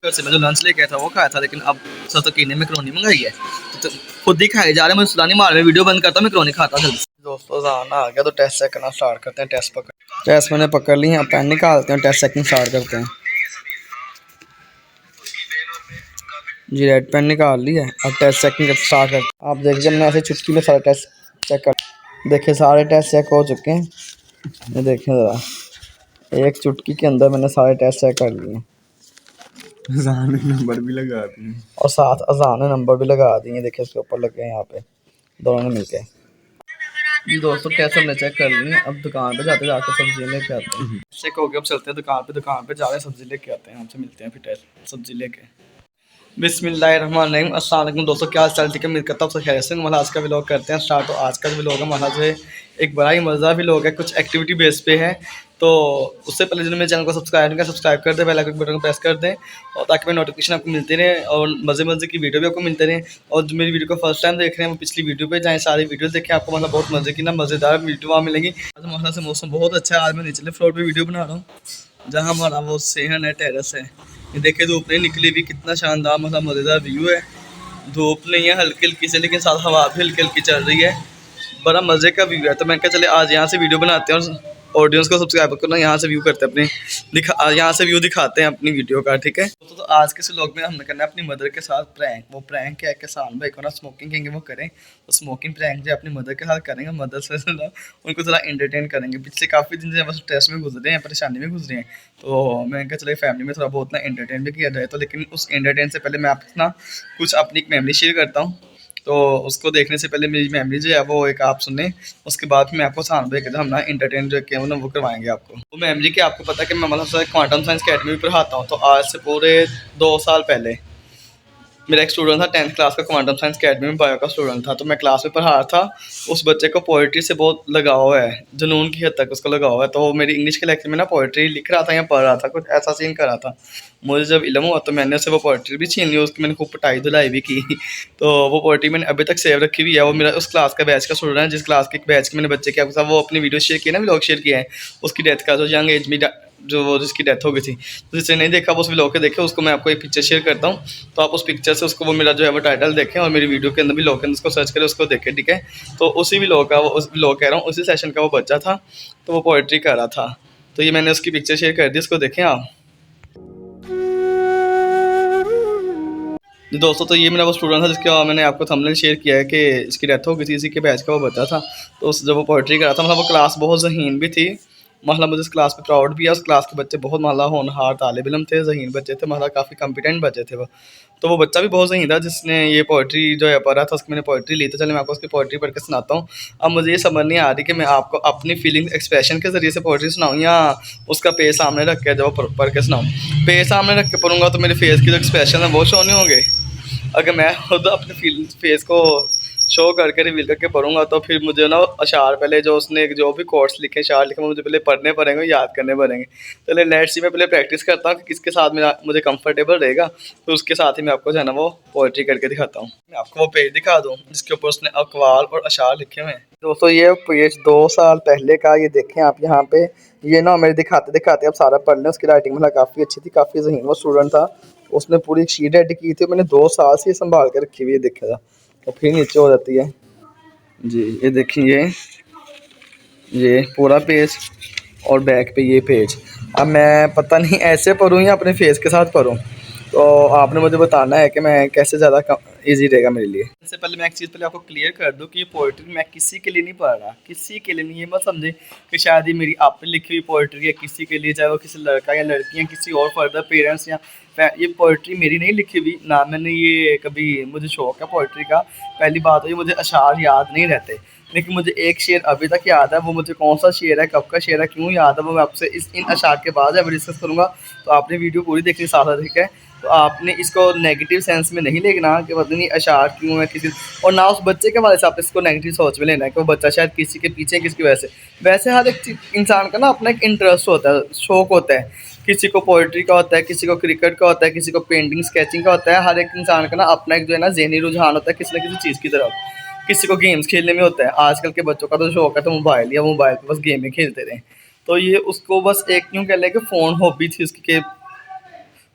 घर से मैं जो लंच लेके आया था वो खाया था, लेकिन अब सब तो कीने मैकरोनी मंगाई है तो खुद ही खाए जा रहे हैं। मैं सुलानी मार में वीडियो बंद करता हूँ, मैकरोनी खाता जल्दी। दोस्तों जाना आ गया तो टेस्ट चेक करना स्टार्ट करते हैं। टेस्ट मैंने पकड़ ली है, पेन निकालते हैं, टेस्ट चेकिंग स्टार्ट करते हैं। जी रेड पेन निकाल ली है, अब टेस्ट चेकिंग स्टार्ट करते हैं। आप देखिए मैंने ऐसे चुटकी में सारे टेस्ट चेक कर, देखिए सारे टेस्ट चेक हो चुके हैं। ये देखें ज़रा, एक चुटकी के अंदर मैंने सारे टेस्ट चेक कर लिए अजान नंबर भी लगा दिए और साथ अजान नंबर भी लगा दिए। देखिए उसके ऊपर लगे हैं यहाँ पे दोनों ने मिलके। जी दोस्तों टेस्ट हमने चेक कर लिए, अब दुकान पे जाते जाके सब्जी लेके आते हैं। चेक हो गया, अब चलते हैं दुकान पे जा रहे हैं, सब्जी लेके आते हैं। हमसे मिलते हैं फिर टेस्ट सब्जी लेके। बिस्मिल्लाहिर्रहमानिर्रहीम, अस्सलाम वालेकुम दोस्तों, क्या हाल चाल? ठीक है, उम्मीद करता हूँ सब खैरियत से। मतलब आज का व्लॉग करते हैं स्टार्ट। तो आज का जो व्लॉग है मतलब जो है एक बड़ा ही मज़ेदार व्लॉग है, कुछ एक्टिविटी बेस पे है। तो उससे पहले जो मेरे चैनल को सब्सक्राइब नहीं किया सब्सक्राइब कर दें, बेल आइकन बटन को प्रेस कर दें और ताकि मैं नोटिफिकेशन आपको मिलते रहे और मज़े की वीडियो भी आपको मिलते रहे। और जो मेरी वीडियो को फर्स्ट टाइम देख रहे हैं वो पिछली वीडियो पे जाएँ, सारी वीडियो देखें, आपको मतलब बहुत मज़े की ना मज़ेदार वीडियो वहाँ मिलेंगी। आज मौसम से मौसम बहुत अच्छा है। आज मैं निचले फ्लोर पर वीडियो बना रहा हूँ जहाँ हमारा वो सेहन है, टेरेस है। ये देखिए धूप नहीं निकली भी, कितना शानदार मतलब मज़ेदार व्यू है। धूप नहीं है, हल्की हल्की से, लेकिन साथ हवा भी हल्की हल्की चल रही है। बड़ा मज़े का व्यू है। तो मैं क्या चले आज यहाँ से वीडियो बनाते हैं और ऑडियंस को सब्सक्राइब करना, यहाँ से व्यू करते हैं अपनी यहाँ से व्यू दिखाते हैं अपनी वीडियो का, ठीक है। तो आज के व्लॉग में हमने करना है अपनी मदर के साथ प्रैंक। वो प्रैंक क्या है कि साल भाई को ना स्मोकिंग कहेंगे वो करें, तो स्मोकिंग प्रैंक जो अपनी मदर के साथ करेंगे। मदर से उनको थोड़ा एंटरटेन करेंगे। पिछले काफ़ी दिन से बस स्ट्रेस में गुजरे हैं, परेशानी में गुजरे हैं, तो मैं क्या चले फैमिली में थोड़ा बहुत ना एंटरटेन भी किया जाए। तो लेकिन उस एंटरटेन से पहले मैं आपसे ना कुछ अपनी एक मेमोरी शेयर करता हूँ। तो उसको देखने से पहले मेरी मेमोरी जो है वो एक आप सुने, उसके बाद मैं आपको सामने देख हम ना इंटरटेन जो किया वो करवाएंगे आपको। वो मेमोरी की आपको पता है कि मैं मतलब क्वांटम साइंस अकेडमी में पढ़ाता हूँ। तो आज से पूरे 2 साल पहले मेरा एक स्टूडेंट था 10th क्लास का, क्वांटम साइंस अकेडमी में बायो का स्टूडेंट था। तो मैं क्लास में पढ़ा रहा था। उस बच्चे को पोइट्री से बहुत लगाव है, जुनून की हद तक उसको लगाव है। तो वो मेरी इंग्लिश के लेक्चर में ना पोइट्री लिख रहा था या पढ़ रहा था, कुछ ऐसा सीन कर रहा था। मुझे जब इल्म हुआ तो मैंने उससे वो पोइट्री भी छीन ली, उसकी मैंने खूब पिटाई धुलाई भी की। तो वो पोइट्री मैंने अभी तक सेव रखी हुई है। वो मेरा उस क्लास का बैच का स्टूडेंट है, जिस क्लास के बैच के मैंने बच्चे के आपके साथ वो अपनी वीडियो शेयर किया ना, व्लॉग शेयर किया है उसकी डेथ का, जो यंग एज में जो वो जिसकी डेथ हो गई थी। तो जिसने नहीं देखा वो उस व्लॉग के देखे, उसको मैं आपको एक पिक्चर शेयर करता हूँ। तो आप उस पिक्चर से उसको वो मेरा जो है वो टाइटल देखें और मेरी वीडियो के अंदर व्लॉग के अंदर उसको सर्च करें, उसको देखें, ठीक है। तो उसी व्लॉग का वो उस व्लॉग कह रहा हूँ उसी सेशन का वो बच्चा था, तो वो पोइट्री कर रहा था। तो ये मैंने उसकी पिक्चर शेयर कर दी, उसको देखें आप दोस्तों। तो ये मेरा वो स्टूडेंट था जिसका मैंने आपको थंबनेल शेयर किया है कि इसकी डेथ हो गई थी, इसी के बैच का वो बच्चा था। तो उस जब वो पोइट्री कर रहा था मतलब वो क्लास बहुत ज़हीन भी थी, मतलब मुझे इस क्लास पे प्राउड भी है। उस क्लास के बच्चे बहुत मतलब होनहार तालिब इल्म थे, ज़हीन बच्चे थे, मतलब काफ़ी कॉम्पिटेंट बच्चे थे वो। तो वो बच्चा भी बहुत ज़हीन था जिसने ये पोइट्री जो है पढ़ा था, उसकी मैंने पोइट्री ली। तो चलिए मैं आपको उसकी पोइट्री पढ़ के सुनाता हूँ। अब मुझे ये समझ नहीं आ रही कि मैं आपको अपनी फीलिंग एक्सप्रेशन के ज़रिए से पोइट्री सुनाऊँ या उसका पेज सामने रख के जब पढ़ के सुनाऊँ। पेज सामने रख के पढ़ूँगा तो मेरे फेस के जो एक्सप्रेशन है वो शो नहीं होंगे। अगर मैं खुद अपने फेस को शो करके रिवील करके पढ़ूंगा तो फिर मुझे ना अशार पहले जो उसने जो भी कोट्स लिखे, अशार लिखे, मुझे पहले पढ़ने पड़ेंगे, याद करने पड़ेंगे। चलिए लेट्स सी, मैं पहले प्रैक्टिस करता हूँ कि किसके साथ मेरा मुझे कंफर्टेबल रहेगा, तो उसके साथ ही मैं आपको जो है ना वो पोइट्री करके दिखाता हूँ। मैं आपको वो पेज दिखा दूँ जिसके ऊपर उसने अकवाल और अशार लिखे हुए हैं। दोस्तों ये पेज 2 साल पहले का, ये देखें आप यहाँ पे। ये ना मेरे दिखाते दिखाते अब सारा पढ़ लें। उसकी राइटिंग मतलब काफ़ी अच्छी थी, काफ़ी ज़हीन वो स्टूडेंट था। उसने पूरी एक शीट रेडी की थी, मैंने 2 साल से ये संभाल के रखी हुई है, देखा था। तो फिर नीचे हो जाती है जी, ये देखिए ये पूरा पेज और बैक पे ये पेज। अब मैं पता नहीं ऐसे पढूँ या अपने फेस के साथ पढूँ, तो आपने मुझे बताना है कि मैं कैसे ज़्यादा ईजी रहेगा मेरे लिए। इससे पहले मैं एक चीज़ पहले आपको क्लियर कर दूं कि ये पोइट्री मैं किसी के लिए नहीं पढ़ रहा, किसी के लिए नहीं। ये मत समझे कि शायद ये मेरी आपने लिखी हुई पोइट्री है किसी के लिए, चाहे वो किसी लड़का या लड़की या किसी और फर्दर पेरेंट्स या ये पोइट्री मेरी नहीं लिखी हुई ना। मैंने ये कभी, मुझे शौक है पोइट्री का। पहली बात तो ये मुझे अशार याद नहीं रहते, लेकिन मुझे एक शेर अभी तक याद है। वो मुझे कौन सा शेर है, कब का शेर है, क्यों याद है, वो मैं आपसे इन अशार के बाद जब डिस्कस करूँगा। तो आपने वीडियो पूरी देखनी साथ साथ, ठीक है। तो आपने इसको नेगेटिव सेंस में नहीं लेना कि पता नहीं अशार क्यों है किसी, और ना उस बच्चे के हवाले से आप इसको नेगेटिव सोच में लेना है कि वो बच्चा शायद किसी के पीछे किसकी वजह से। वैसे हर एक इंसान का ना अपना एक इंटरेस्ट होता है, शौक होता है। किसी को पोइट्री का होता है, किसी को क्रिकेट का होता है, किसी को पेंटिंग स्केचिंग का होता है। हर एक इंसान का ना अपना एक जो है ना ज़हनी रुझान होता है किसी न किसी चीज़ की तरफ। किसी को गेम्स खेलने में होता है। आजकल के बच्चों का तो शौक है तो मोबाइल, या मोबाइल पे बस गेम ही खेलते रहे। तो ये उसको बस एक यूँ कह लें कि फ़ोन हॉबी थी उसकी, कि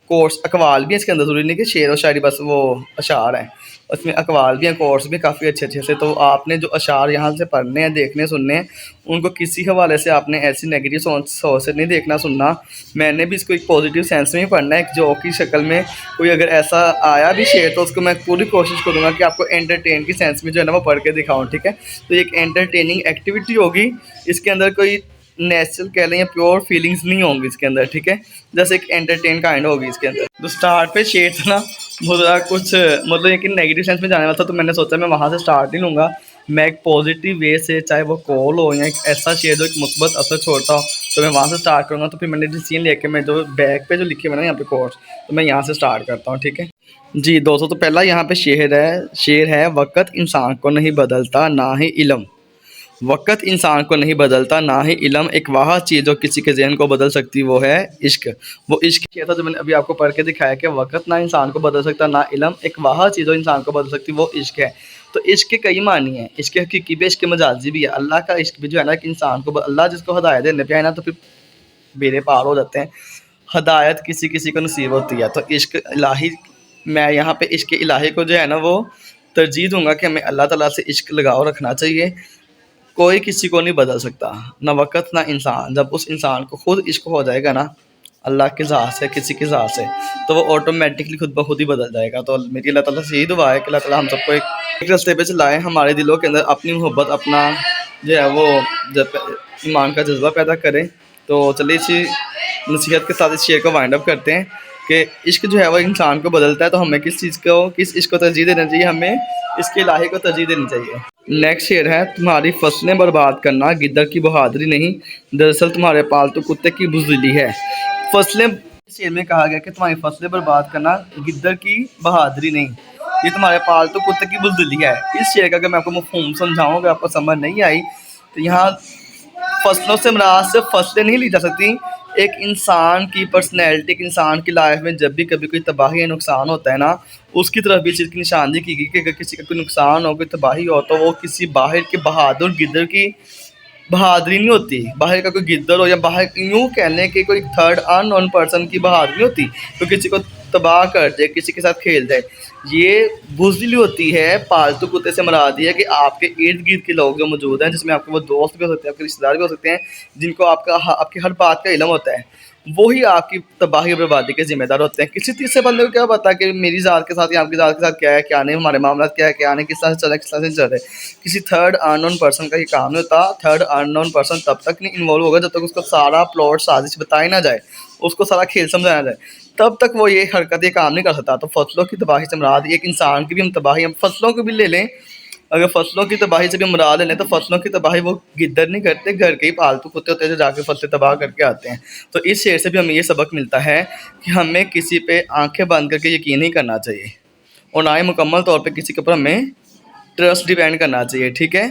कोर्स अकवाल भी है इसके अंदर, ज़रूरी नहीं कि शेर और शायरी बस वो अशार हैं, उसमें अकवाल भी हैं, कोर्स भी काफ़ी अच्छे अच्छे से। तो आपने जो अशार यहाँ से पढ़ने हैं, देखने सुनने हैं, उनको किसी हवाले से आपने ऐसी नेगेटिव सोच से नहीं देखना सुनना। मैंने भी इसको एक पॉजिटिव सेंस में ही पढ़ना है, एक जोक की शक्ल में कोई अगर ऐसा आया भी शेर तो उसको मैं पूरी कोशिश करूँगा कि आपको एंटरटेन की सेंस में जो है ना वो पढ़ के दिखाऊँ, ठीक है। तो एक एंटरटेनिंग एक्टिविटी होगी, इसके अंदर कोई नेचुरल कह लें या प्योर फीलिंग्स नहीं होंगी इसके अंदर, ठीक है। जैसे एक एंटरटेन काइंड होगी इसके अंदर। तो स्टार्ट पे शेर था ना बहुत ज़्यादा कुछ मतलब एक नेगेटिव सेंस में जाने वाला था, तो मैंने सोचा मैं वहाँ से स्टार्ट नहीं लूँगा, मैं एक पॉजिटिव वे से, चाहे वो कॉल हो या एक ऐसा शेर जो एक मुस्बत असर छोड़ता हो, तो मैं वहाँ से स्टार्ट करूँगा। तो फिर मैंने डिसीजन लेके मैं जो बैक पे जो लिखे हुए ना यहाँ पे कोर्स, तो मैं यहाँ से स्टार्ट करता हूँ, ठीक है जी दोस्तों। तो पहला यहाँ पे शेर है वक़्त इंसान को नहीं बदलता ना ही इल्म। वक़्त इंसान को नहीं बदलता ना ही इल्म, एक वाह चीज़ जो किसी के ज़हन को बदल सकती वो है इश्क। वो इश्क किया था जो मैंने अभी आपको पढ़ के दिखाया कि वक़्त ना इंसान को बदल सकता ना इल्म, एक वाह चीज़ जो इंसान को बदल सकती वो इश्क है। तो इश्क के कई मानी हैं, इश्क हकीकी भी, इश्क मजाजी भी है। अल्लाह का इश्क भी जो है ना कि इंसान को अल्लाह जिसको हिदायत देने पे है ना तो फिर बेड़े पार हो जाते हैं। हिदायत किसी किसी को नसीब होती है। तो इश्क इलाही, मैं यहाँ पे इश्क इलाही को जो है ना वो तरजीह दूँगा कि हमें अल्लाह ताला से इश्क लगाव रखना चाहिए। कोई किसी को नहीं बदल सकता, ना वक़्त ना इंसान। जब उस इंसान को खुद इश्क हो जाएगा ना अल्लाह की ज़ात से, किसी की ज़ात से, तो वो ऑटोमेटिकली खुद ब खुद ही बदल जाएगा। तो मेरी अल्लाह ताला से यही दुआ है कि अल्लाह ताला हम सबको एक रास्ते पे चलाए, हमारे दिलों के अंदर अपनी मोहब्बत, अपना जो है वो जब ईमान का जज्बा पैदा करें। तो चलिए इसी नसीहत के साथ इस शेर को वाइंड अप करते हैं कि इश्क जो है वो इंसान को बदलता है, तो हमें किस इश्क को तरजीह देना चाहिए, हमें इसके इलाही को तरजीह देनी चाहिए। नेक्स्ट शेर है, तुम्हारी फसलें बर्बाद करना गिद्दर की बहादुरी नहीं, दरअसल तुम्हारे पालतू कुत्ते की बुज़दिली है। फसलें, शेर में कहा गया कि तुम्हारी फसलें बर्बाद करना गिद्दर की बहादुरी नहीं, ये तुम्हारे पालतू कुत्ते की बुज़दिली है। इस शेर का अगर मैं आपको मफ़हूम समझाऊँ, अगर आपको समझ नहीं आई, तो यहाँ फसलों से मुराद सिर्फ फसलें नहीं ली जा सकती, एक इंसान की पर्सनैलिटी, एक इंसान की लाइफ में जब भी कभी कोई तबाही या नुकसान होता है ना, उसकी तरफ भी चीज़ की निशानदेही की गई कि अगर किसी का कोई नुकसान हो, कोई तबाही हो, तो वो किसी बाहर के बहादुर गिद्दर की बहादुरी नहीं होती। बाहर का कोई गिद्दर हो या बाहर यूँ कह लें कि कोई थर्ड अननोन पर्सन की बहादुरी नहीं होती, तो किसी को तबाह कर दे, किसी के साथ खेल जाए, ये बुज़दिली होती है। पालतू कुत्ते से मुराद ये है कि आपके इर्द गिर्द के लोग जो मौजूद हैं, जिसमें आपके वो दोस्त भी हो सकते हैं, आपके रिश्तेदार भी हो सकते हैं, जिनको आपकी हर बात का इल्म होता है, वही आपकी तबाही और बर्बादी के ज़िम्मेदार होते हैं। किसी तीसरे बंदे को क्या पता कि मेरी ज़ात के साथ या आपकी ज़ात के साथ क्या है क्या नहीं, हमारे मामला क्या है क्या नहीं, किस तरह से चल रहा है किस तरह से नहीं चल रहा है। किसी थर्ड अननोन पर्सन का ये काम नहीं होता। थर्ड अननोन पर्सन तब तक नहीं इन्वॉल्व होगा जब तक उसको सारा प्लॉट साजिश बताई ना जाए, उसको सारा खेल समझाया जाए, तब तक वो ये हरकत, ये काम नहीं कर सकता। तो फसलों की तबाही से मुराद एक इंसान की भी हम तबाही, हम फसलों को भी ले लें, अगर फसलों की तबाही से भी हम मुराद लें तो फसलों की तबाही वो गिद्दर नहीं करते, घर के ही पालतू कुत्ते होते हैं जो जाके फसलें तबाह करके आते हैं। तो इस शेर से भी हमें ये सबक मिलता है कि हमें किसी पे आंखें बंद करके यकीन नहीं करना चाहिए, और ना ही मुकम्मल तौर पे किसी के ऊपर हमें ट्रस्ट डिपेंड करना चाहिए, ठीक है।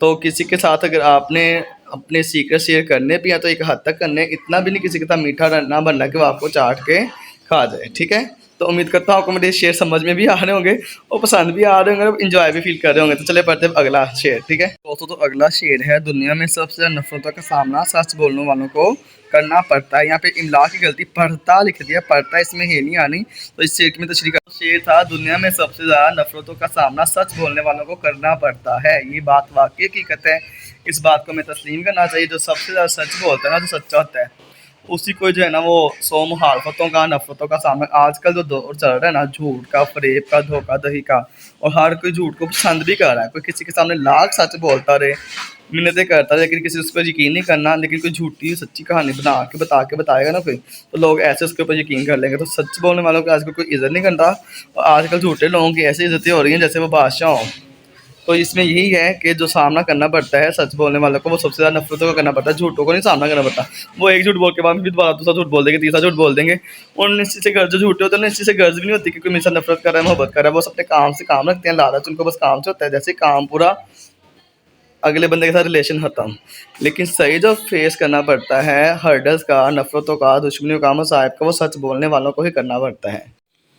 तो किसी के साथ अगर आपने अपने सीक्रेट शेयर करने भी हैं तो एक हद तक करने, इतना भी नहीं किसी के साथ मीठा ना बनना कि वो आपको चाट के खा जाए, ठीक है। तो उम्मीद करता हूँ आपको मेरे शेर समझ में भी आ रहे होंगे और पसंद भी आ रहे होंगे और इन्जॉय भी फील कर रहे होंगे। तो चले पढ़ते हैं अगला शेर, ठीक है दोस्तों। तो अगला शेर है, दुनिया में सबसे ज़्यादा नफरतों का सामना सच बोलने वालों को करना पड़ता है। यहाँ पे इमला की गलती, पढ़ता लिख दिया, पढ़ता इसमें है नहीं आनी। तो इस शेर में तशरीह का शेर था, दुनिया में सबसे ज़्यादा नफरतों का सामना सच बोलने वालों को करना पड़ता है। ये बात वाकई हकीकत है, इस बात को हमें तस्लीम करना चाहिए। जो सबसे ज़्यादा सच बोलता है ना, जो सच्चा होता है, उसी को जो है ना वो 100 मुखालफतों का, नफरतों का सामना। आजकल जो दौर चल रहा है ना, झूठ का, फरेब का, धोखा दही का, और हर कोई झूठ को पसंद भी कर रहा है। कोई किसी के सामने लाख सच बोलता रहे, मिन्नतें करता रहे, लेकिन किसी उस पर यकीन नहीं करना। लेकिन कोई झूठी सच्ची कहानी बता के बताएगा ना कोई, तो लोग ऐसे उसके ऊपर यकीन कर लेंगे। तो सच बोलने वालों की आजकल कोई इज्जत नहीं करता, और आजकल झूठे लोगों की ऐसी इज्जतें हो रही हैं जैसे वो बादशाह हों। तो इसमें यही है कि जो सामना करना पड़ता है सच बोलने वालों को, वो सबसे ज़्यादा नफरतों का करना पड़ता है, झूठों को नहीं सामना करना पड़ता। वो एक झूठ बोल के बाद फिर दोबारा दूसरा झूठ बोल देंगे, तीसरा झूठ बोल देंगे, और निश्चित से गर्ज जो झूठे होते हैं निश्चित से गर्ज भी नहीं होती कि कोई मेरे साथ नफरत कर रहा है, मोहब्बत कर रहा है। वो अपने काम से काम रखते हैं, लालच उनको बस काम से होता है, जैसे काम पूरा अगले बंदे के साथ रिलेशन खत्म। लेकिन सही जो फेस करना पड़ता है हर्डल्स का, नफरतों का, दुश्मनियों का, मसाइब का, वो सच बोलने वालों को ही करना पड़ता है।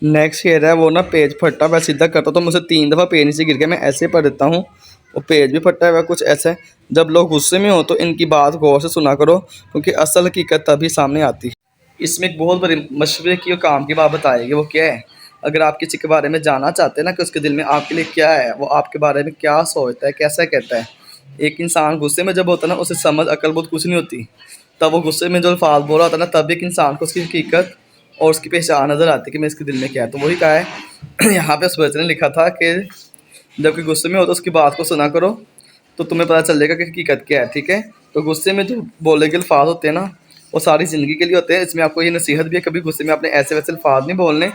नेक्स्ट शेर है, वो ना पेज फटा मैं सीधा करता तो मुझसे 3 दफ़ा पेज नीचे गिर गया। मैं ऐसे पढ़ देता हूँ, वो पेज भी फटा हुआ कुछ ऐसा है। जब लोग गुस्से में हो तो इनकी बात गौर से सुना करो, क्योंकि असल हकीकत तभी सामने आती है। इसमें एक बहुत बड़ी मशवरे की और काम की बात बताएगी। वो क्या है, अगर आप किसी के बारे में जानना चाहते हैं ना कि उसके दिल में आपके लिए क्या है, वो आपके बारे में क्या सोचता है, कैसा कहता है। एक इंसान गुस्से में जब होता है ना, उसे समझ अकल बहुत कुछ नहीं होती। तब वो गुस्से में जो अल्फाज बोल रहा होता है ना, तब एक इंसान को उसकी हकीकत और उसकी पहचान नज़र आती है कि मैं इसके दिल में क्या है। तो वही कहा है यहाँ पे उस बच्चे ने लिखा था कि जब कोई गुस्से में हो तो उसकी बात को सुना करो, तो तुम्हें पता चल जाएगा कि हकीकत क्या है। ठीक है, तो गुस्से में जो बोले गए अल्फाज होते हैं ना, वो सारी ज़िंदगी के लिए होते हैं। इसमें आपको ये नसीहत भी है, कभी गुस्से में आपने ऐसे वैसे अल्फाज नहीं बोलने।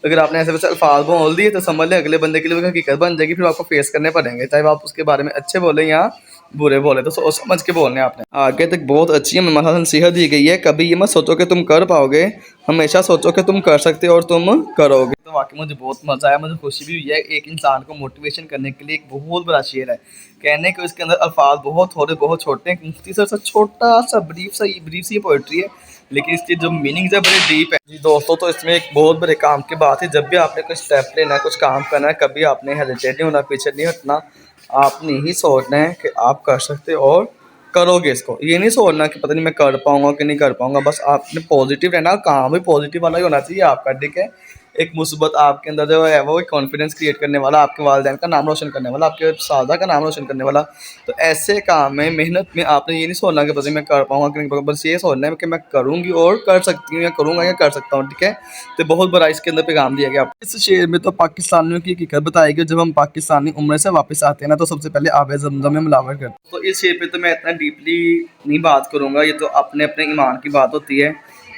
अगर आपने ऐसे वैसे अल्फाज बोल दिए तो समझ लें अगले बंदे के लिए वो हकीकत बन जाएगी, फिर आपको फेस करने पड़ेंगे, चाहे आप उसके बारे में अच्छे बोले या बुरे बोले। तो सोच समझ के बोलने आपने। आगे तक बहुत अच्छी है मतलब नसीहत दी गई है, कभी ये मत सोचो कि तुम कर पाओगे, हमेशा सोचो कि तुम कर सकते हो और तुम करोगे। तो वाकई मुझे बहुत मज़ा आया, मुझे खुशी भी हुई है। एक इंसान को मोटिवेशन करने के लिए एक बहुत बड़ा शेर है, कहने को इसके अंदर अल्फाज बहुत थोड़े बहुत छोटे हैं। मुफ्ती सर सा छोटा सा ब्रीफ सी पोइट्री है, लेकिन इसकी जो मीनिंग है बड़ी डीप है जी दोस्तों। तो इसमें एक बहुत बड़े काम की बात है, जब भी आपने कुछ स्टेप लेना है, कुछ काम करना है, कभी आपने हेजिटेट नहीं होना, पीछे नहीं हटना। आपने ही सोचना है कि आप कर सकते हो और करोगे इसको। ये नहीं सोचना कि पता नहीं मैं कर पाऊंगा कि नहीं कर पाऊंगा। बस आपने पॉजिटिव रहना, काम भी पॉजिटिव वाला ही होना चाहिए आपका। ठीक है, एक मुसीबत आपके अंदर जो है वो कॉन्फिडेंस क्रिएट करने वाला, आपके वालिदैन का नाम रोशन करने वाला, आपके सादा का नाम रोशन करने वाला। तो ऐसे काम में मेहनत में आपने ये नहीं सोचना कि बस मैं कर पाऊंगा कि नहीं पाऊंगा, बस ये सोचना है कि मैं करूँगी और कर सकती हूँ, या करूँगा या कर सकता हूँ। ठीक है, तो बहुत बड़ा इसके अंदर पैगाम दिया गया आपको। इस शेर में तो पाकिस्तानियों की हकीकत बताई गई। जब हम पाकिस्तानी उम्र से वापस आते हैं ना, तो सबसे पहले आब ज़मज़म में मिलावट करते हैं। तो इस शेर पे तो मैं इतना डीपली नहीं बात करूँगा, ये तो अपने अपने ईमान की बात होती है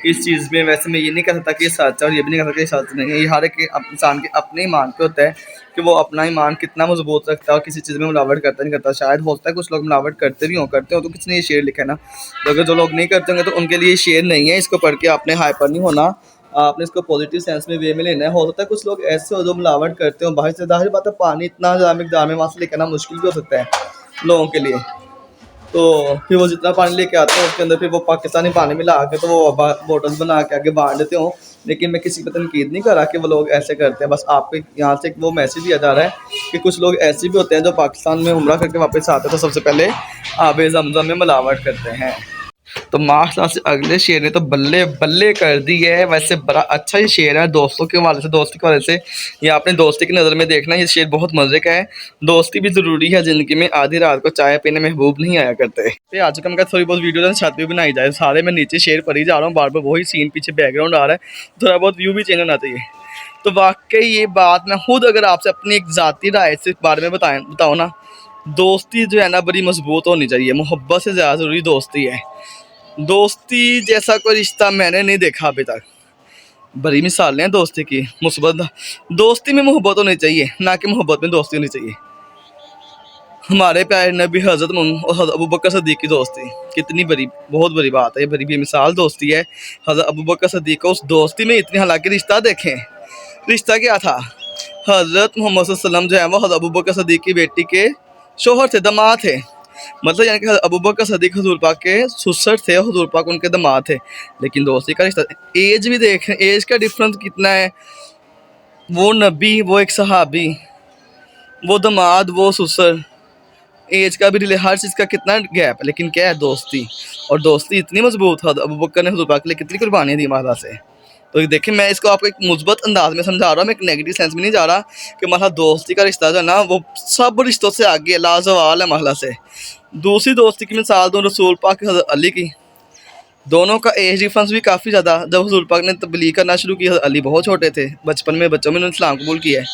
इस चीज़ में। वैसे मैं ये नहीं कह सकता कि ये सच है और ये भी नहीं कह सकता कि ये सच नहीं है। ये हर एक इंसान के अपने ईमान पे होता है कि वो अपना ईमान कितना मजबूत रखता है और किसी चीज़ में मिलावट करता नहीं करता। शायद होता है कुछ लोग मिलावट करते भी हों, करते हो तो किसने ये शेर लिखा है ना। तो अगर जो लोग नहीं करते होंगे तो उनके लिए शेर नहीं है। इसको पढ़ के आपने हाइपर नहीं होना, आपने इसको पॉजिटिव सेंस में वे में लेना है। हो सकता है कुछ लोग ऐसे हो जो मिलावट करते हो बाहर से। जाहिर बात है पानी इतना ज़्यादा मिकदार में वहाँ से लेकर आना मुश्किल भी हो सकता है लोगों के लिए। तो फिर वो जितना पानी लेके आते हैं उसके अंदर फिर वो पाकिस्तानी पानी मिला के तो वो बोटल्स बना के आगे बांट देते हो। लेकिन मैं किसी पर तनकीद नहीं कर रहा कि वो लोग ऐसे करते हैं। बस आपको यहाँ से वो मैसेज दिया जा रहा है कि कुछ लोग ऐसे भी होते हैं जो पाकिस्तान में उम्रा करके वापस आते हैं तो सबसे पहले आब ज़मज़म में मिलावट करते हैं। तो माशाल्लाह से अगले शेर ने तो बल्ले बल्ले कर दी है। वैसे बड़ा अच्छा ही शेर है दोस्तों के हवाले से, दोस्ती के हवाले से। ये आपने दोस्ती की नज़र में देखना, ये शेर बहुत मज़े का है। दोस्ती भी ज़रूरी है ज़िंदगी में, आधी रात को चाय पीने महबूब नहीं आया करते। तो आज का मैं थोड़ी बहुत वीडियो छत भी बनाई जाए, सारे मैं नीचे शेर पढ़ी जा रहा हूँ, बार बार वही सीन पीछे बैकग्राउंड आ रहा है, थोड़ा बहुत व्यू भी चेंज होना चाहिए। तो वाकई ये बात मैं खुद अगर आपसे अपनी एक ज़ाती राय से बारे में बताऊँ ना, दोस्ती जो है ना बड़ी मजबूत होनी चाहिए। मोहब्बत से ज़्यादा ज़रूरी दोस्ती है। दोस्ती जैसा कोई रिश्ता मैंने नहीं देखा अभी तक। बड़ी मिसालें हैं दोस्ती की, मुसीबत दोस्ती में मोहब्बत होनी चाहिए, ना कि मोहब्बत में दोस्ती होनी चाहिए। हमारे प्यारे नबी हज़रत मोहम्मद और हज़रत अबू बकर सदीक़ की दोस्ती कितनी बड़ी, बहुत बड़ी बात है, ये बड़ी बेमिसाल दोस्ती है। हज़रत अबू बकर सदीक़ को उस दोस्ती में इतनी, हालांकि रिश्ता देखें, रिश्ता क्या था, हज़रत मोहम्मद सल्लल्लाहु अलैहि वसल्लम जो है वो हज़रत अबू बकर सदीक़ की बेटी के शोहर थे, दामाद थे। मतलब यानी कि अबू बकर सदीक़ हुज़ूर पाक के ससुर थे, हुज़ूर पाक उनके दामाद थे। लेकिन दोस्ती का रिश्ता, एज भी देखें, एज का डिफरेंस कितना है। वो नबी, वो एक सहाबी, वो दामाद, वो ससुर, एज का भी हर चीज़ का कितना गैप है। लेकिन क्या है, दोस्ती। और दोस्ती इतनी मजबूत है, अबू बकर ने हुज़ूर पाक के लिए कितनी कुर्बानियाँ दी माला से। तो देखिए मैं इसको आपको एक मुस्बत अंदाज में समझा रहा हूँ, मैं एक नेगेटिव सेंस में नहीं जा रहा कि मतलब दोस्ती का रिश्ता जो है ना वो सब रिश्तों से आगे लाजवाल है महला से। दूसरी दोस्ती की मिसाल दूँ रसूल पाक हज़रत अली की। दोनों का एज डिफरेंस भी काफ़ी ज़्यादा। जब हुज़ूर पाक ने तबलीग करना शुरू की, अली बहुत छोटे थे, बचपन में बच्चों में उन्होंने इस्लाम कबूल किया है।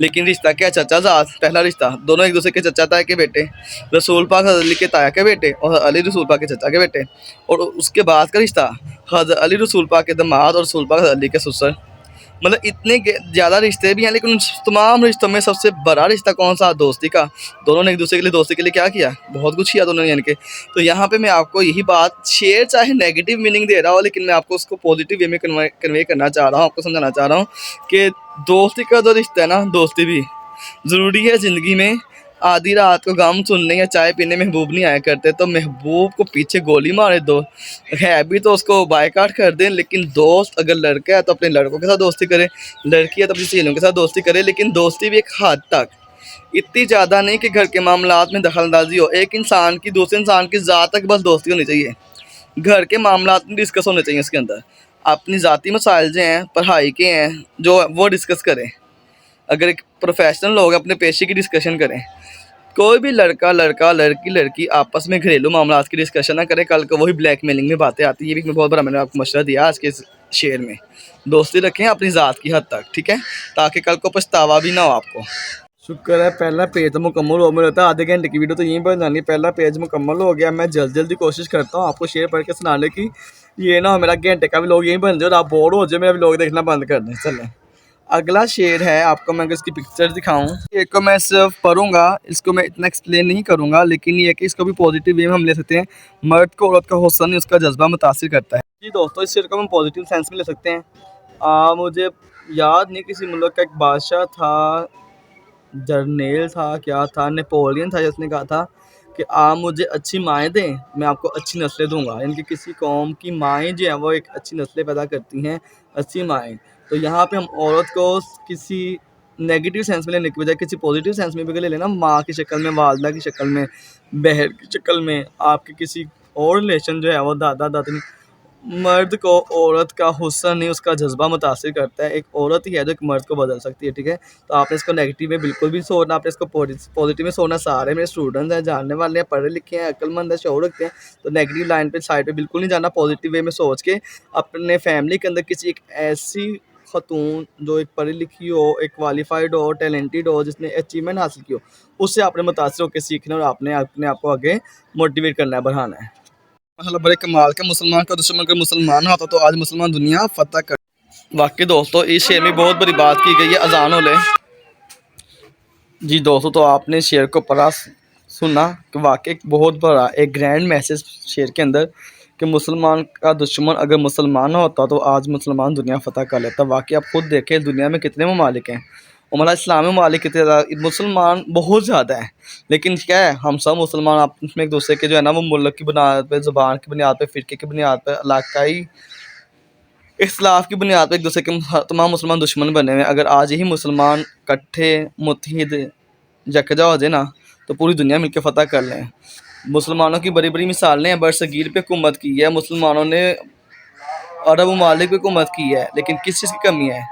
लेकिन रिश्ता क्या, चचा ज़ात, पहला रिश्ता, दोनों एक दूसरे के चचा ताया के बेटे। रसूल पाक हज़रत अली के ताया के बेटे और अली रसूल पाक के चचा के बेटे। और उसके बाद का रिश्ता हज़रत अली रसूल पाक के दामाद और रसूल पाक हज़रत अली के ससुर। मतलब इतने ज़्यादा रिश्ते भी हैं, लेकिन उन तमाम रिश्तों में सबसे बड़ा रिश्ता कौन सा, दोस्ती का। दोनों ने एक दूसरे के लिए दोस्ती के लिए क्या किया, बहुत कुछ किया दोनों ने, यानी कि। तो यहाँ पे मैं आपको यही बात, शेर चाहे नेगेटिव मीनिंग दे रहा हो, लेकिन मैं आपको उसको पॉजिटिव वे में कन्वे करना चाह रहा हूँ, आपको समझाना चाह रहा हूँ कि दोस्ती का जो रिश्ता है ना, दोस्ती भी ज़रूरी है ज़िंदगी में। आधी रात को गम सुनने या चाय पीने महबूब नहीं आया करते, तो महबूब को पीछे गोली मारे दो, है भी तो उसको बायकाट कर दें। लेकिन दोस्त अगर लड़का है तो अपने लड़कों के साथ दोस्ती करे, लड़की है तो अपनी सहेलियों के साथ दोस्ती करे। लेकिन दोस्ती भी एक हद तक, इतनी ज़्यादा नहीं कि घर के मामलात में दखलंदाजी हो। एक इंसान की दूसरे इंसान की ज़ात तक बस दोस्ती होनी चाहिए, घर के मामलात में डिस्कस होने चाहिए इसके अंदर। अपनी ज़ाती मसाइल जो हैं पढ़ाई के हैं जो वो डिस्कस करें। अगर एक प्रोफेशनल लोग अपने पेशे की डिस्कशन करें। कोई भी लड़का लड़की लड़की आपस में घरेलू मामलात की डिस्कशन ना करे, कल को वही ब्लैकमेलिंग में बातें आती है। ये भी बहुत बड़ा मैंने आपको मशवरा दिया आज के इस शेर में। दोस्ती रखें अपनी ज़ात की हद तक, ठीक है, ताकि कल को पछतावा भी ना हो आपको। शुक्र है पहला पेज तो मुकम्मल हो मेरा था, आधे घंटे की वीडियो तो यहीं पर जानी, पहला पेज मुकम्मल हो गया। मैं जल्दी कोशिश करता हूँ आपको शेर पढ़ के सुनाने की, ये ना हो मेरा घंटे का व्लॉग यहीं बन जाए और आप बोर हो जाए मेरा व्लॉग देखना बंद कर दें। चलें अगला शेर है, आपको मैं अगर इसकी पिक्चर दिखाऊं, शेर को मैं सिर्फ पढ़ूंगा, इसको मैं इतना एक्सप्लेन नहीं करूंगा, लेकिन ये है कि इसको भी पॉजिटिव वे में हम ले सकते हैं। मर्द को औरत का हुस्न उसका जज्बा मुतासिर करता है। जी दोस्तों, इस शेर को हम पॉजिटिव सेंस में ले सकते हैं। मुझे याद नहीं किसी मुल्क का एक बादशाह था, जर्नेल था, क्या था, नेपोलियन था, जिसने कहा था कि आप मुझे अच्छी माएँ दें, मैं आपको अच्छी नस्लें दूंगा। यानी कि किसी कौम की माएँ जो हैं वो एक अच्छी नस्लें पैदा करती हैं, अच्छी माएँ। तो यहाँ पे हम औरत को किसी नेगेटिव सेंस में लेने की बजाय किसी पॉजिटिव सेंस में भी ले लेना, माँ की शक्ल में, वालदा की शक्ल में, बहन की शक्ल में, आपके किसी और रिलेशन जो है वो दादा दादी। मर्द को औरत का हुस्न नहीं उसका जज्बा मुतासिर करता है। एक औरत ही है जो एक मर्द को बदल सकती है, ठीक है। तो आपने इसको नेगेटिव में बिल्कुल भी सोचना, आपने इसको पॉजिटिव में सोना। सारे मेरे स्टूडेंट्स हैं, जानने वाले हैं, पढ़े लिखे हैं, अक्लमंद है, शऊर रखते हैं, तो नेगेटिव लाइन पे साइड पे बिल्कुल नहीं जाना। पॉजिटिव वे में सोच के अपने फैमिली के अंदर किसी एक ऐसी खतून जो एक पढ़ी लिखी हो, एक क्वालिफाइड हो, टैलेंटेड हो, जिसने अचीवमेंट हासिल की हो, उससे आपने मुतासिर होकर सीखना और आपने अपने आप को आगे मोटिवेट करना है, बढ़ाना है। मतलब बड़े कमाल का, मुसलमान का दुश्मन अगर मुसलमान होता तो आज मुसलमान दुनिया फतह कर। वाकई दोस्तों इस शेर में बहुत बड़ी बात की गई है, अजान हो ले। जी दोस्तों, तो आपने शेर को पढ़ा, सुना कि वाकई बहुत बड़ा एक ग्रैंड मैसेज शेर के अंदर कि मुसलमान का दुश्मन अगर मुसलमान होता तो आज मुसलमान दुनिया फतह कर लेता। वाकई आप खुद देखें दुनिया में कितने ममालिक हैं, हमारा इस्लामी ममालिक कितने ज़्यादा, मुसलमान बहुत ज़्यादा है, लेकिन क्या है हम सब मुसलमान आपस में एक दूसरे के जो है ना वो मुल्क की बुनियाद पे, ज़ुबान की बुनियाद पे, फ़िरके की बुनियाद पे, इलाकाई इख्तिलाफ की बुनियाद पे एक दूसरे के तमाम मुसलमान दुश्मन बने हुए हैं। अगर आज ही मुसलमान इकट्ठे मुत्तहिद यकजा हो जाए ना तो पूरी दुनिया मिलकर फ़तह कर लें। मुसलमानों की बड़ी बड़ी मिसालें हैं, बरसगीर पे हुकूमत की है मुसलमानों ने, अरब ममालिक पे हुकूमत की है, लेकिन किस चीज़ की कमी है,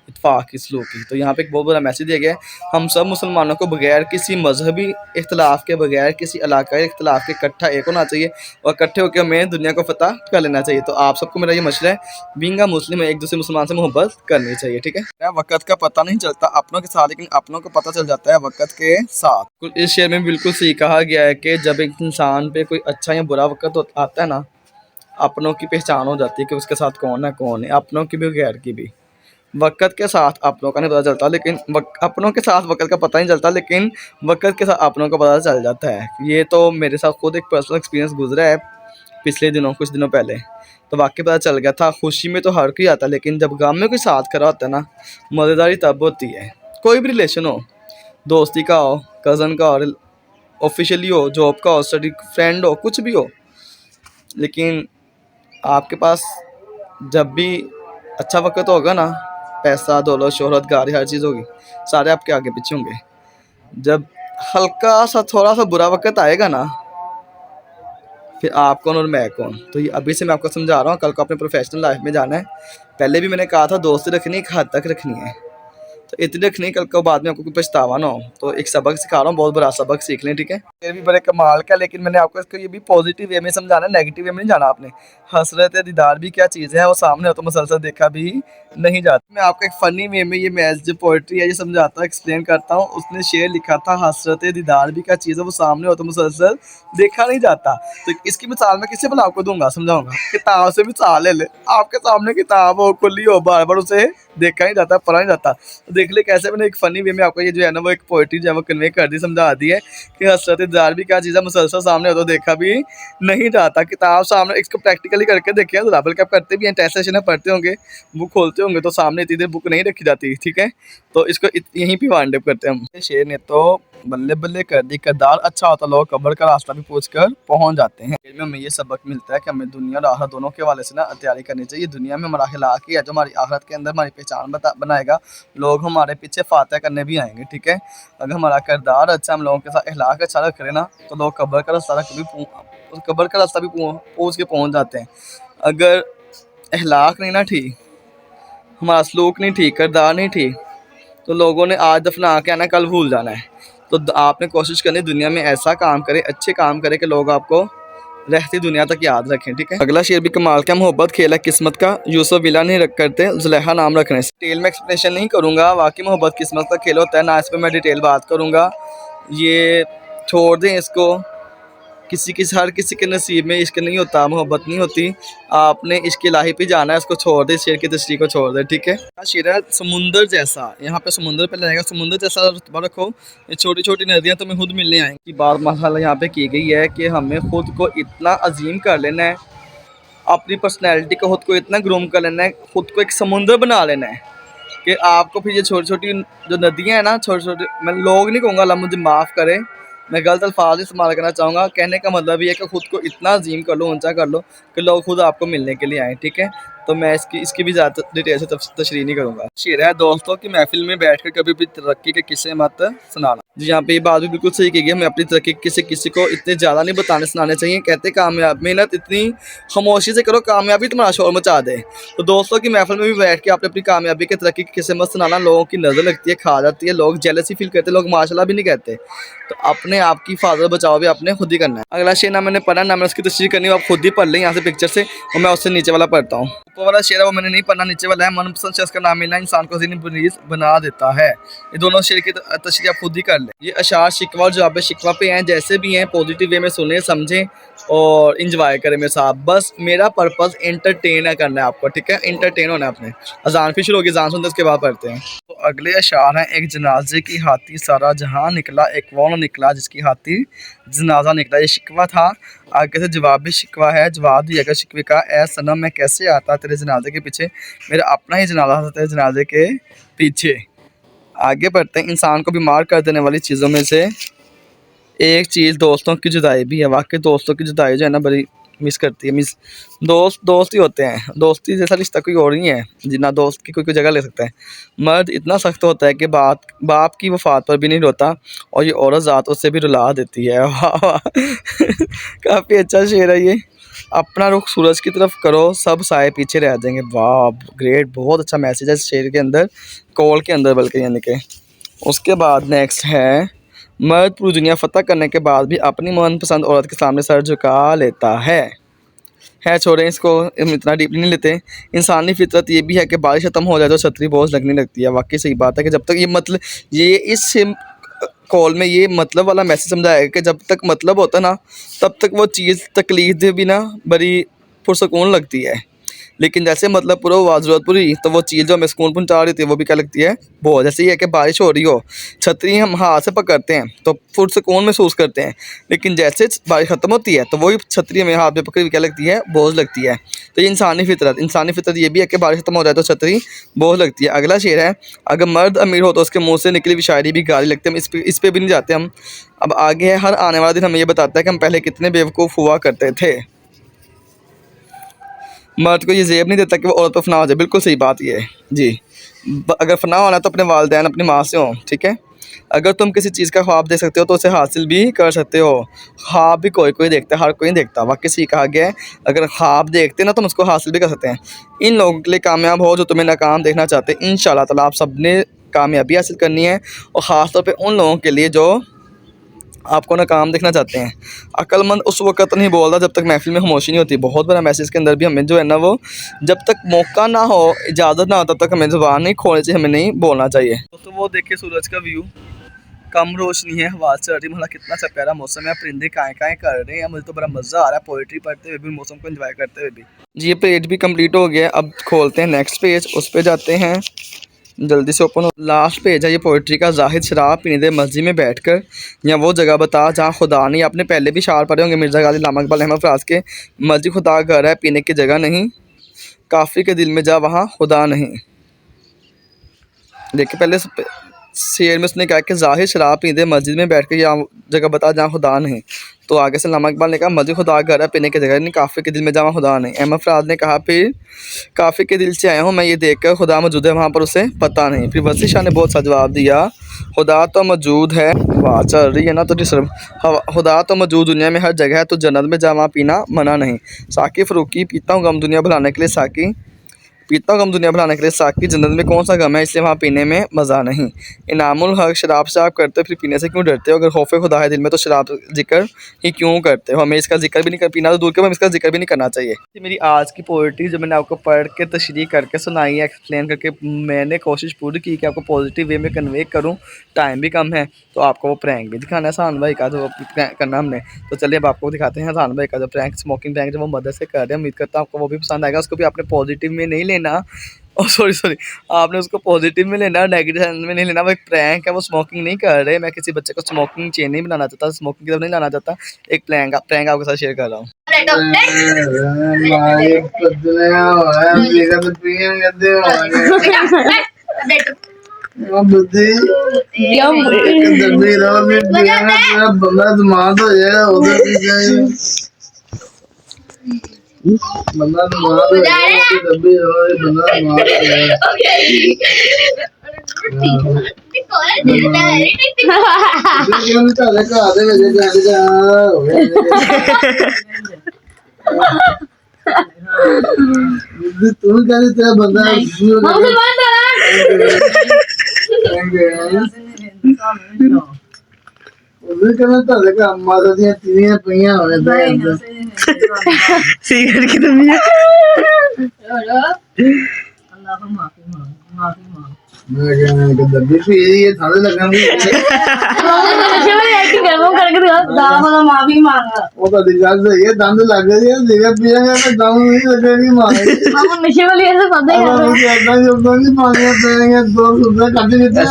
इत्फाक की, सलूक की। तो यहाँ पे एक बहुत बड़ा मैसेज दिया गया है, हम सब मुसलमानों को बगैर किसी मजहबी इख्तलाफ के, बगैर किसी इलाकाई इख्तलाफ के इकट्ठा एक होना चाहिए और इकट्ठे होकर हमें दुनिया को फतह कर लेना चाहिए। तो आप सबको मेरा ये मशवरा है, बीइंग अ मुस्लिम, एक दूसरे मुसलमान से मोहब्बत करनी चाहिए, ठीक है। वक़्त का पता नहीं चलता अपनों के साथ, लेकिन अपनों को पता चल जाता है वक़्त के साथ। इस शेर में बिल्कुल सही कहा गया है कि जब एक इंसान पे कोई अच्छा या बुरा वक़्त आता है ना, अपनों की पहचान हो जाती है कि उसके साथ कौन है, अपनों की भी गैर की भी। वक़्त के साथ अपनों का नहीं पता चलता, लेकिन अपनों के साथ वक़्त का पता नहीं चलता, लेकिन वक़्त के साथ अपनों का पता चल जाता है। ये तो मेरे साथ खुद एक पर्सनल एक्सपीरियंस गुजरा है पिछले दिनों, कुछ दिनों पहले, तो वाक़ई पता चल गया था। खुशी में तो हर कोई आता है, लेकिन जब गम में कोई साथ खड़ा होता है ना, मज़ेदारी तब होती है। कोई भी रिलेशन हो, दोस्ती का हो, कज़न का हो, ऑफिशियली हो, जॉब का हो, स्टडी फ्रेंड हो, कुछ भी हो, लेकिन आपके पास जब भी अच्छा वक़्त होगा ना, पैसा, दौलत, शोहरत, गाड़ी, हर चीज़ होगी, सारे आपके आगे पीछे होंगे। जब हल्का सा थोड़ा सा बुरा वक़्त आएगा ना, फिर आप कौन और मैं कौन। तो ये अभी से मैं आपको समझा रहा हूँ, कल को अपने प्रोफेशनल लाइफ में जाना है। पहले भी मैंने कहा था दोस्ती रखनी एक हद तक रखनी है, तो इतनी रखनी कल को बाद में आपको कोई पछतावा ना हो। तो एक सबक सिखा रहा हूँ, बहुत बड़ा सबक सीख लें, ठीक है। ये भी बड़े कमाल का, लेकिन मैंने आपको इसको ये भी पॉजिटिव वे में समझाना है, नेगेटिव वे में नहीं जाना आपने। हसरत दीदार भी क्या चीज़ है, वो सामने हो तो मुसलसल देखा भी नहीं जाता। मैं आपको एक फ़नी वे में ये मैथ जो पोइट्री है ये समझाता हूँ, एक्सप्लेन करता हूँ। उसने शेर लिखा था, हसरत दीदार भी क्या चीज़ है, वो सामने हो तो मुसलसल देखा नहीं जाता। तो इसकी मिसाल मैं किसी बना आपको दूंगा, समझाऊंगा। किताब से मिसाल ले ले, आपके सामने किताब हो, खुली हो, बार बार उसे देखा नहीं जाता, पढ़ा नहीं जाता, तो देख ले कैसे मैंने एक फ़नी वे में आपको ये जो है ना वो एक पोइट्री जो है वो कन्वे कर दी, समझा दी है कि हसरत दीदार भी क्या चीज़ है, मुसलसल सामने हो तो देखा भी नहीं जाता। किताब सामने, इसको प्रैक्टिकली करके देखिए तो बल्कि आप करते भी हैं, टेस्ट सेशन में पढ़ते होंगे, बुक खोलते होंगे तो सामने इतनी देर बुक नहीं रखी जाती, ठीक है। तो इसको यहीं पे वाइंड अप करते हैं हम। शेर ने तो बल्ले बल्ले कर दी, किरदार अच्छा होता लोग कब्र का रास्ता भी पूछ कर पहुँच जाते हैं। में हमें ये सबक मिलता है कि हमें दुनिया और आखिरत दोनों के हवाले से ना तैयारी करनी चाहिए। दुनिया में हमारा अखलाक ही है जो हमारी आखिरत के अंदर हमारी पहचान बनाएगा। लोग हमारे पीछे फातह करने भी आएंगे, ठीक है। अगर हमारा किरदार अच्छा, हम लोगों के साथ अखलाक अच्छा रख रहे ना, तो लोग कब्र का रास्ता भी पूछ के पहुँच जाते हैं। अगर अखलाक नहीं ना ठीक, हमारा सलूक नहीं ठीक, किरदार नहीं ठीक, तो लोगों ने आज दफना के आना, कल भूल जाना है। तो आपने कोशिश करनी दुनिया में ऐसा काम करे, अच्छे काम करे कि लोग आपको रहती दुनिया तक याद रखें, ठीक है। अगला शेर भी कमाल का, मोहब्बत खेला किस्मत का, यूसुफ विला नहीं रख करते जुलेखा नाम रखने से। डिटेल में एक्सप्लेनेशन नहीं करूँगा, वाकई मोहब्बत किस्मत का खेल होता है ना, इस पर मैं डिटेल बात करूँगा, ये छोड़ दें इसको। हर किसी के नसीब में इश्क नहीं होता, मोहब्बत नहीं होती, आपने इश्क इलाही पे जाना है, उसको छोड़ दे, शेर की तशरीह को छोड़ दे, ठीक है। शेर है समुंदर जैसा, यहाँ पे समुंदर पे लगेगा, समुंदर जैसा रुतबा रखो, ये छोटी छोटी नदियाँ तुम्हें खुद मिलने आएंगी। बात मसला यहाँ पे की गई है कि हमें खुद को इतना अजीम कर लेना है, अपनी पर्सनैलिटी को खुद को इतना ग्रूम कर लेना है, खुद को एक समुंदर बना लेना है कि आपको फिर ये छोटी छोटी जो नदियाँ हैं ना, छोटे छोटे, मैं लोग नहीं कहूँगा, अल्लाह मुझे माफ़ करे, मैं गलत अल्फाज इस्तेमाल करना चाहूँगा, कहने का मतलब ये है कि खुद को इतना अजीम कर लो, ऊंचा कर लो कि लोग खुद आपको मिलने के लिए आएँ, ठीक है। तो मैं इसकी भी ज़्यादा डिटेल से तशरीह नहीं करूँगा। शेर है, दोस्तों की महफिल में बैठकर कभी भी तरक्की के किस्से मत सुनाना। जी, यहाँ पे ये बात भी बिल्कुल सही की गई, हमें अपनी तरक्की किसी को इतने ज़्यादा नहीं बताने सुनाने चाहिए। कहते कामयाब मेहनत इतनी खामोशी से करो, कामयाबी तुम्हारा शोर मचा दे। तो दोस्तों की महफिल में भी बैठ के आपने अपनी कामयाबी के तरक्की के किस्से मत सुनाना, लोगों की नज़र लगती है, खा जाती है, लोग जेलसी फील करते, लोग माशाल्लाह भी नहीं कहते। तो अपने आप की हिफाजत बचाव भी आपने खुद ही करना है। अगला शेर ना मैंने पढ़ा ना मैं उसकी तशरीह करनी, आप खुद ही पढ़ लें यहाँ से पिक्चर से, और मैं उससे नीचे वाला पढ़ता हूँ। ऊपर वाला शेर है वो मैंने नहीं पढ़ना, नीचे वाला है, मनपसंद शख्स का नाम मिलना इंसान को ज़िंदगी बना देता है। ये दोनों शेर की तशरीह आप खुद ही कर लें। ये अशार शिकवा और जवाब शिकवा पे हैं, जैसे भी हैं पॉजिटिव वे में सुने, समझें और इंजॉय करें मेरे साथ। बस मेरा पर्पस एंटरटेन करना है आपको, ठीक है, एंटरटेन होना है आपने। अजान फिर शुरू होगी, अजान सुनते उसके बाद पढ़ते हैं। तो अगले अशार हैं, एक जनाजे की हाथी सारा जहां निकला, एक वो न निकला जिसकी हाथी जनाजा निकला। ये शिकवा था, आगे से जवाब भी शिकवा है, जवाब दिएगा शिकवे का, ए सनम मैं कैसे आता तेरे जनाजे के पीछे, मेरा अपना ही जनाजा था तेरे जनाजे के पीछे। आगे बढ़ते हैं। इंसान को बीमार कर देने वाली चीज़ों में से एक चीज़ दोस्तों की जुदाई भी है। वाकई दोस्तों की जुदाई जो है ना बड़ी मिस करती है। दोस्त ही होते हैं, दोस्ती जैसा रिश्ता कोई और नहीं है जितना दोस्त की कोई जगह ले सकता है। मर्द इतना सख्त होता है कि बाप की वफ़ात पर भी नहीं रोता, और ये औरत ज़ात उससे भी रुला देती है। वाह वाह काफ़ी अच्छा शेर है ये। अपना रुख सूरज की तरफ करो, सब साए पीछे रह जाएंगे। वाह ग्रेट, बहुत अच्छा मैसेज है इस शेर के अंदर, कॉल के अंदर बल्कि, यानी कि। उसके बाद नेक्स्ट है, मर्द पूरी दुनिया फतह करने के बाद भी अपनी मनपसंद औरत के सामने सर झुका लेता है। छोड़ें इसको, हम इतना डीपली नहीं लेते। इंसानी फितरत ये भी है कि बारिश ख़त्म हो जाए तो छतरी बोझ लगने लगती है। वाकई सही बात है कि जब तक ये मतलब ये इस कॉल में ये मतलब वाला मैसेज समझाएगा कि जब तक मतलब होता ना तब तक वो चीज़ तकलीफ भी ना बड़ी पुरसकून लगती है, लेकिन जैसे मतलब पूरा हुआ ज़रूरत पूरी तो वो चीज़ जो हमें सुकून पहुंचा रही थी वो भी क्या लगती है बहुत। जैसे ये है कि बारिश हो रही हो, छतरी हम हाथ से पकड़ते हैं तो पुरसकून महसूस करते हैं, लेकिन जैसे बारिश ख़त्म होती है तो वही छतरी हमें हाथ में पकड़ी हुई क्या लगती है, बोझ लगती है। तो ये इंसानी फितरत ये भी है कि बारिश ख़त्म हो जाए तो छतरी बोझ लगती है। अगला शेर है, अगर मर्द अमीर हो तो उसके मुँह से निकली हुई शायरी भी गाली लगती है। हम इस पर भी नहीं जाते हम। अब आगे है, हर आने वाला दिन हमें ये बताता है कि हम पहले कितने बेवकूफ़ हुआ करते थे। मर्द को ये ज़ेब नहीं देता कि वो औरत पर फना हो जाए। बिल्कुल सही बात ये है जी। अगर फना होना है तो अपने वालिदैन अपनी माँ से हो, ठीक है। अगर तुम किसी चीज़ का ख्वाब देख सकते हो तो उसे हासिल भी कर सकते हो। ख्वाब भी कोई देखता है, हर कोई नहीं देखता। वाकई सही कहा गया है, अगर ख्वाब देखते ना तुम उसको हासिल भी कर सकते हैं। इन लोगों के लिए कामयाब हो जो तुम्हें नाकाम देखना चाहते हैं। इंशाअल्लाह ताला आप सब ने कामयाबी हासिल करनी है, और ख़ास तौर पर उन लोगों के लिए जो आपको नाकाम देखना चाहते हैं। अक्लमंद उस वक़्त नहीं बोलता जब तक महफिल में खामोशी नहीं होती। बहुत बड़ा मैसेज के अंदर भी हमें जो है ना वो जब तक मौका ना हो, इजाज़त ना हो, तब तक हमें ज़ुबान नहीं खोलनी चाहिए, हमें नहीं बोलना चाहिए। तो वो देखिए सूरज का व्यू, कम रोशनी है, हवा चल रही, मतलब कितना अच्छा प्यारा मौसम है। परिंदे काएँ कर रहे हैं, मुझे तो बड़ा मज़ा आ रहा है पोइट्री पढ़ते हुए भी, मौसम को एंजॉय करते हुए भी। जी, ये पेज भी कंप्लीट हो गया। अब खोलते हैं नेक्स्ट पेज, उस पर जाते हैं, जल्दी से ओपन हो। लास्ट पेज है ये पोइट्री का। जाहिद शराब पीने दे मस्जिद में बैठकर, या वो जगह बता जहाँ खुदा नहीं। आपने पहले भी शार पढ़े होंगे मिर्ज़ा गालिब अल्लामा इकबाल अहमद फ़राज के, मस्जिद खुदा घर है पीने की जगह नहीं, काफ़ी के दिल में जा वहाँ खुदा नहीं। देखिए पहले शेर में उसने कहा कि जाहिद शराब पीने दे मस्जिद में बैठ कर, यहाँ जगह बता जहाँ खुदा नहीं। तो आगे से अल्लामा इकबाल ने कहा मस्जिद खुदा घर है, पीने की जगह नहीं, काफ़ी के दिल में जमा खुदा नहीं। अहमद फराज ने कहा फिर काफ़ी के दिल से आया हूँ मैं, ये देखकर खुदा मौजूद है वहाँ पर उसे पता नहीं। फिर वसी शाह ने बहुत सा जवाब दिया, खुदा तो मौजूद है, वाह चल रही है ना। तो खुदा तो मौजूद दुनिया में हर जगह है, तो जन्नत में जमा पीना मना नहीं। साकी फ़रूकी, पीता हूँ गम दुनिया भुलाने के लिए साकी, पीता हूँ गम दुनिया भुलाने के लिए साकी, जन्नत में कौन सा गम है इसलिए वहाँ पीने में मज़ा नहीं। इनामुल हक, शराब से आप करते हो फिर पीने से क्यों डरते हो? अगर खौफ खुदा है दिल में तो शराब जिक्र ही क्यों करते हो? हमें इसका जिक्र भी नहीं कर, पीना तो दूर के, हमें इसका जिक्र भी नहीं करना चाहिए। ये मेरी आज की पोइट्री जो मैंने आपको पढ़ के तशरीह करके सुनाई है, एक्सप्लेन करके, मैंने कोशिश पूरी की कि आपको पॉजिटिव वे में कन्वे करूँ। टाइम भी कम है तो आपको वो प्रैंक भी दिखाना है हसान भाई का, जो करना हमने। तो चलिए अब आपको दिखाते हैं हसान भाई का जो प्रैंक, स्मोकिंग प्रैंक जो वो मदद से कर रहे हैं। उम्मीद करता हूँ आपको वो भी पसंद आएगा। उसको भी आपने पॉजिटिव में नहीं लेना, और सॉरी आपने उसको पॉजिटिव में लेना, नेगेटिव सेंस में नहीं लेना। वो एक प्रैंक है, वो स्मोकिंग नहीं कर रहे। मैं किसी बच्चे को स्मोकिंग चेन नहीं बनाना चाहता, स्मोकिंग की तरफ नहीं लाना चाहता। एक प्रैंक आपके साथ शेयर कर रहा हूँ। तू कहते तेरा बंदा कहना ਤੁਹਾਡੇ ਘਰ ਮਾਤਾ ਦੀਆਂ ਤੀਵੀਆਂ ਪਈਆਂ ਹੋਣੇ सिगरेट की दुनिया मैं कहना कि दर्दी पी रही है थाने लगन माफी मांगा वो तो दिक्कत सही है, दंद लग रही है, सिगरेट पिएंगे तो दम नहीं लगेगी मारे नशे वाली ऐसे पता ऐसा जब नहीं मांगे पिएंगे दो रुपए कट देते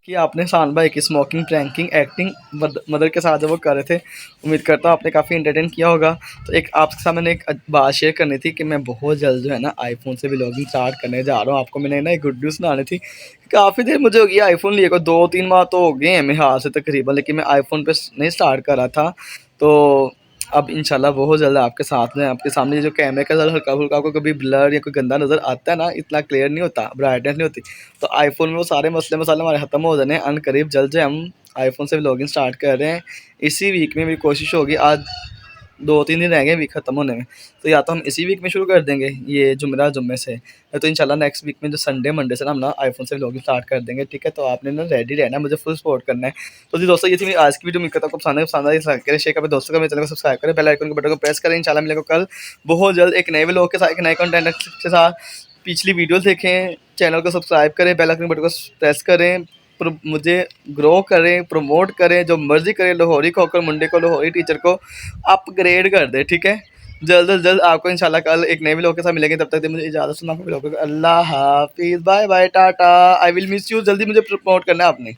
कि आपने शान भाई की स्मोकिंग प्रैंकिंग एक्टिंग मदर के साथ जब वो कर रहे थे, उम्मीद करता हूँ आपने काफ़ी एंटरटेन किया होगा। तो एक आपके साथ मैंने एक बात शेयर करनी थी कि मैं बहुत जल्द जो है ना आईफोन से व्लॉगिंग स्टार्ट करने जा रहा हूँ। आपको मैंने ना एक गुड न्यूज़ सुनानी थी। काफ़ी देर मुझे हो गई आईफोन लिए को, 2-3 माह तो हो गए हैं मेरे हाथ से तकरीबन, लेकिन मैं आईफोन पर नहीं स्टार्ट कर रहा था। तो अब इंशाल्लाह बहुत जल्द आपके साथ में, आपके सामने जो कैमरे का हल्का फुल्का आपको कभी ब्लर या कोई गंदा नज़र आता है ना, इतना क्लियर नहीं होता, ब्राइटनेस नहीं होती, तो आईफोन में वो सारे मसले मसाले हमारे ख़त्म हो जाने हैं। अनकरीब जल्द से हम आईफोन से व्लॉगिंग स्टार्ट कर रहे हैं। इसी वीक में मेरी कोशिश होगी, आज 2-3 दिन रह गए वीक ख़त्म होने में, तो या तो हम इसी वीक में शुरू कर देंगे ये जुम्मे से, तो इंशाल्लाह नेक्स्ट वीक में जो संडे मंडे से ना हम ना आईफोन से व्लॉगिंग स्टार्ट कर देंगे, ठीक है। तो आपने ना रेडी रहना है, मुझे फुल सपोर्ट करना है। तो जी दोस्तों, ये थी मेरी आज की वीडियो। उम्मीद करता हूँ आपको पसंद आई, करें शेयर करें दोस्तों का, मेरे चैनल को सब्सक्राइब करें, बेल आइकन के बटन को प्रेस करें। इंशाल्लाह मिलेगा कल बहुत जल्द एक नए व्लॉग के साथ, एक नए कंटेंट के साथ। पिछली वीडियो देखें, चैनल को सब्सक्राइब करें, बेल आइकन के बटन को प्रेस करें, मुझे ग्रो करें, प्रमोट करें, जो मर्जी करें, लाहौरी को होकर मुंडे को, लाहौरी टीचर को अपग्रेड कर दे, ठीक है। जल्द से जल्द आपको इंशाल्लाह कल एक नए व्लॉग के साथ मिलेंगे। तब तक मुझे इजाज़त, सुना व्लॉग। अल्लाह हाफिज़, बाय बाय, टाटा। I will miss you. जल्दी मुझे प्रमोट करना है आपने।